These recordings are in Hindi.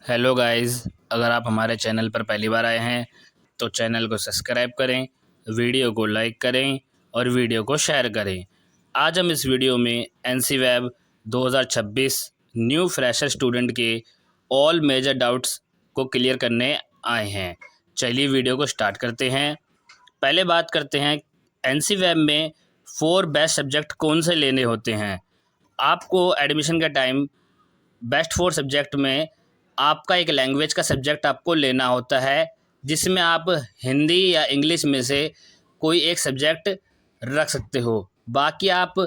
हेलो गाइस, अगर आप हमारे चैनल पर पहली बार आए हैं तो चैनल को सब्सक्राइब करें, वीडियो को लाइक करें और वीडियो को शेयर करें। आज हम इस वीडियो में एनसीवैब 2026 न्यू फ्रेशर स्टूडेंट के ऑल मेजर डाउट्स को क्लियर करने आए हैं। चलिए वीडियो को स्टार्ट करते हैं। पहले बात करते हैं एनसीवैब में 4 बेस्ट सब्जेक्ट कौन से लेने होते हैं। आपको एडमिशन का टाइम बेस्ट 4 सब्जेक्ट में आपका एक लैंग्वेज का सब्जेक्ट आपको लेना होता है, जिसमें आप हिंदी या इंग्लिश में से कोई एक सब्जेक्ट रख सकते हो। बाकी आप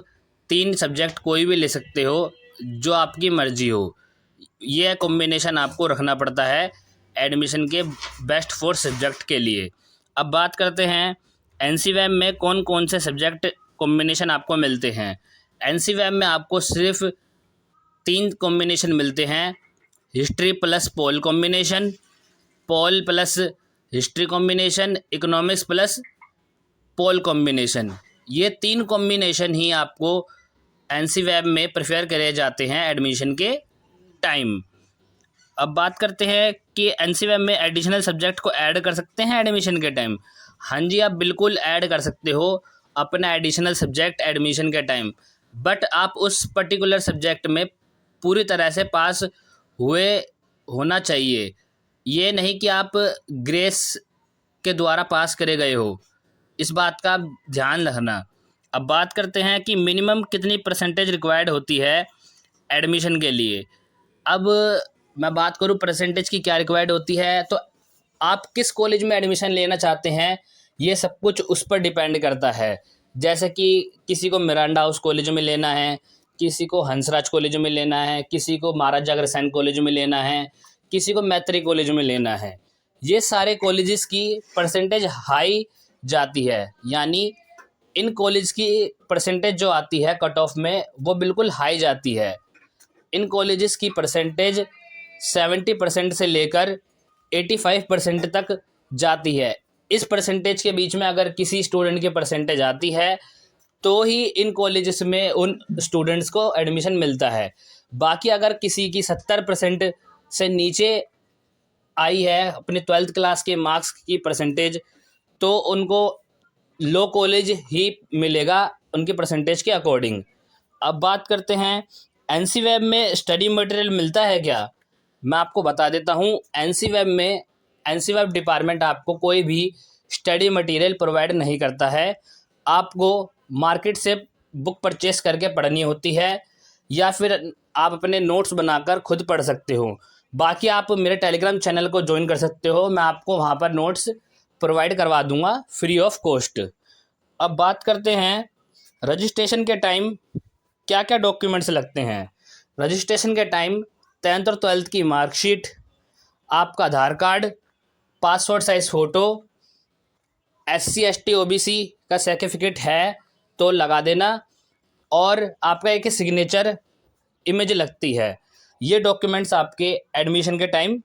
3 सब्जेक्ट कोई भी ले सकते हो जो आपकी मर्ज़ी हो। यह कॉम्बिनेशन आपको रखना पड़ता है एडमिशन के बेस्ट 4 सब्जेक्ट के लिए। अब बात करते हैं एनसीवैब में कौन कौन से सब्जेक्ट कॉम्बिनेशन आपको मिलते हैं। एनसीवैब में आपको सिर्फ 3 कॉम्बिनेशन मिलते हैं, history plus pol combination, pol plus history combination, economics plus pol combination. ये 3 कॉम्बिनेशन ही आपको एनसीवैब में प्रेफर करे जाते हैं एडमिशन के टाइम। अब बात करते हैं कि एनसीवैब में एडिशनल सब्जेक्ट को ऐड कर सकते हैं एडमिशन के टाइम। हाँ जी, आप बिल्कुल ऐड कर सकते हो अपना एडिशनल सब्जेक्ट एडमिशन के टाइम, बट आप उस पर्टिकुलर सब्जेक्ट में पूरी तरह से पास हुए होना चाहिए। ये नहीं कि आप ग्रेस के द्वारा पास करे गए हो, इस बात का ध्यान रखना। अब बात करते हैं कि मिनिमम कितनी परसेंटेज रिक्वायर्ड होती है एडमिशन के लिए। अब मैं बात करूँ परसेंटेज की क्या रिक्वायर्ड होती है, तो आप किस कॉलेज में एडमिशन लेना चाहते हैं ये सब कुछ उस पर डिपेंड करता है। जैसे कि किसी को मिरांडा हाउस कॉलेज में लेना है, किसी को हंसराज कॉलेज में लेना है, किसी को महाराजा अग्रसेन कॉलेज में लेना है, किसी को मैत्री कॉलेज में लेना है। ये सारे कॉलेजेस की परसेंटेज हाई जाती है, यानी इन कॉलेज की परसेंटेज जो आती है कट ऑफ में वो बिल्कुल हाई जाती है। इन कॉलेजेस की परसेंटेज 70% से लेकर 85% तक जाती है। इस परसेंटेज के बीच में अगर किसी स्टूडेंट की परसेंटेज आती है तो ही इन कॉलेजेस में उन स्टूडेंट्स को एडमिशन मिलता है। बाकी अगर किसी की 70% से नीचे आई है अपने 12th क्लास के मार्क्स की परसेंटेज, तो उनको लो कॉलेज ही मिलेगा उनकी परसेंटेज के अकॉर्डिंग। अब बात करते हैं एनसीवैब में स्टडी मटेरियल मिलता है क्या। मैं आपको बता देता हूँ, एनसीवैब डिपार्टमेंट आपको कोई भी स्टडी मटेरियल प्रोवाइड नहीं करता है। आपको मार्केट से बुक परचेस करके पढ़नी होती है या फिर आप अपने नोट्स बनाकर खुद पढ़ सकते हो। बाकी आप मेरे टेलीग्राम चैनल को ज्वाइन कर सकते हो, मैं आपको वहाँ पर नोट्स प्रोवाइड करवा दूंगा फ्री ऑफ कॉस्ट। अब बात करते हैं रजिस्ट्रेशन के टाइम क्या क्या डॉक्यूमेंट्स लगते हैं। रजिस्ट्रेशन के टाइम 10th और 12th की मार्कशीट, आपका Aadhaar card, passport size photo, SC ST OBC का सर्टिफिकेट है तो लगा देना, और आपका एक सिग्नेचर इमेज लगती है। ये डॉक्यूमेंट्स आपके एडमिशन के टाइम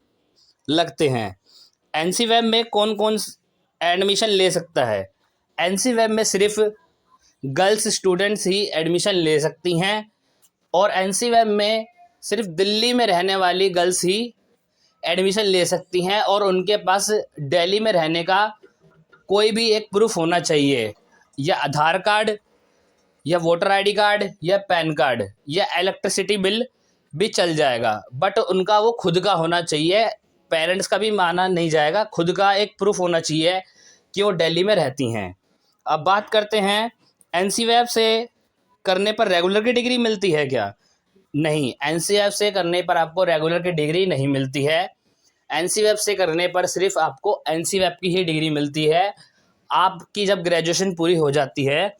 लगते हैं। एनसीवैब में कौन कौन एडमिशन ले सकता है। एनसीवैब में सिर्फ गर्ल्स स्टूडेंट्स ही एडमिशन ले सकती हैं, और एनसीवैब में सिर्फ दिल्ली में रहने वाली गर्ल्स ही एडमिशन ले सकती हैं, और उनके पास दिल्ली में रहने का कोई भी एक प्रूफ होना चाहिए, या आधार कार्ड या वोटर आईडी कार्ड या पैन कार्ड या इलेक्ट्रिसिटी बिल भी चल जाएगा, बट उनका वो खुद का होना चाहिए। पेरेंट्स का भी माना नहीं जाएगा, खुद का एक प्रूफ होना चाहिए कि वो दिल्ली में रहती हैं। अब बात करते हैं एनसीवैब से करने पर रेगुलर की डिग्री मिलती है क्या। नहीं, एनसीवैब से करने पर आपको रेगुलर की डिग्री नहीं मिलती है। एनसीवैब से करने पर सिर्फ आपको एनसीवैब की ही डिग्री मिलती है। आपकी जब ग्रेजुएशन पूरी हो जाती है,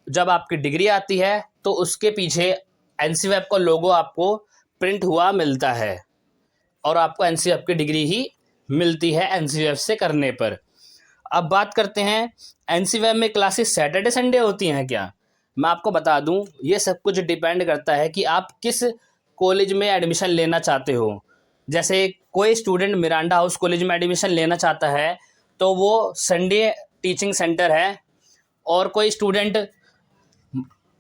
जब आपकी डिग्री आती है, तो उसके पीछे एनसीवैब का लोगो आपको प्रिंट हुआ मिलता है, और आपको एनसीवैब की डिग्री ही मिलती है एनसीवैब से करने पर। अब बात करते हैं एनसीवैब में क्लासेस सैटरडे संडे होती हैं क्या। मैं आपको बता दूं, ये सब कुछ डिपेंड करता है कि आप किस कॉलेज में एडमिशन लेना चाहते हो। जैसे कोई स्टूडेंट मिरांडा हाउस कॉलेज में एडमिशन लेना चाहता है तो वो संडे टीचिंग सेंटर है, और कोई स्टूडेंट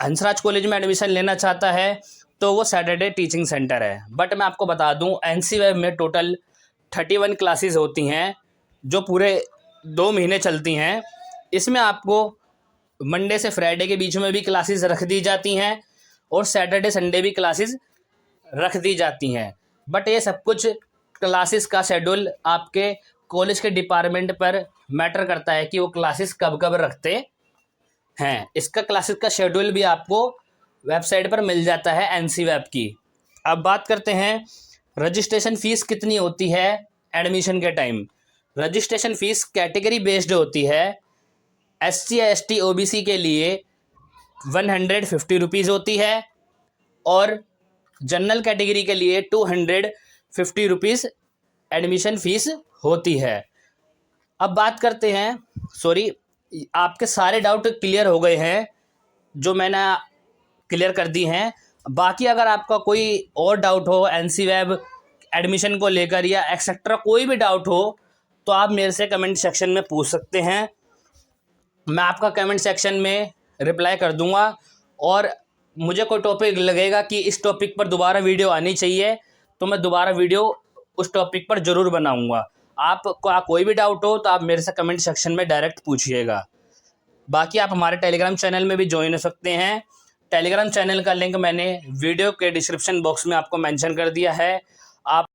हंसराज कॉलेज में एडमिशन लेना चाहता है तो वो सैटरडे टीचिंग सेंटर है। बट मैं आपको बता दूं, एनसी वेब में टोटल 31 क्लासेस होती हैं जो पूरे 2 महीने चलती हैं। इसमें आपको मंडे से फ्राइडे के बीच में भी क्लासेस रख दी जाती हैं और सैटरडे संडे भी क्लासेस रख दी जाती हैं। बट ये सब कुछ क्लासेस का शेड्यूल आपके कॉलेज के डिपार्टमेंट पर मैटर करता है कि वो क्लासेस कब कब रखते हैं। इसका क्लासेस का शेड्यूल भी आपको वेबसाइट पर मिल जाता है एनसी वेब की। अब बात करते हैं रजिस्ट्रेशन फ़ीस कितनी होती है एडमिशन के time. Registration fees category based होती है। SC ST OBC के लिए 150 रुपीज़ होती है और जनरल कैटेगरी के लिए 250 रुपीज़ एडमिशन फ़ीस होती है। अब बात करते हैं, सॉरी, आपके सारे डाउट क्लियर हो गए हैं जो मैंने क्लियर कर दी हैं। बाकी अगर आपका कोई और डाउट हो एनसी वेब एडमिशन को लेकर या एक्सेट्रा कोई भी डाउट हो तो आप मेरे से कमेंट सेक्शन में पूछ सकते हैं। मैं आपका कमेंट सेक्शन में रिप्लाई कर दूंगा और मुझे कोई टॉपिक लगेगा कि इस टॉपिक पर दोबारा वीडियो आनी चाहिए तो मैं दोबारा वीडियो उस टॉपिक पर ज़रूर बनाऊंगा। आपको कोई भी डाउट हो तो आप मेरे से कमेंट सेक्शन में डायरेक्ट पूछिएगा। बाकी आप हमारे टेलीग्राम चैनल में भी ज्वाइन हो सकते हैं। टेलीग्राम चैनल का लिंक मैंने वीडियो के डिस्क्रिप्शन बॉक्स में आपको मेंशन कर दिया है। आप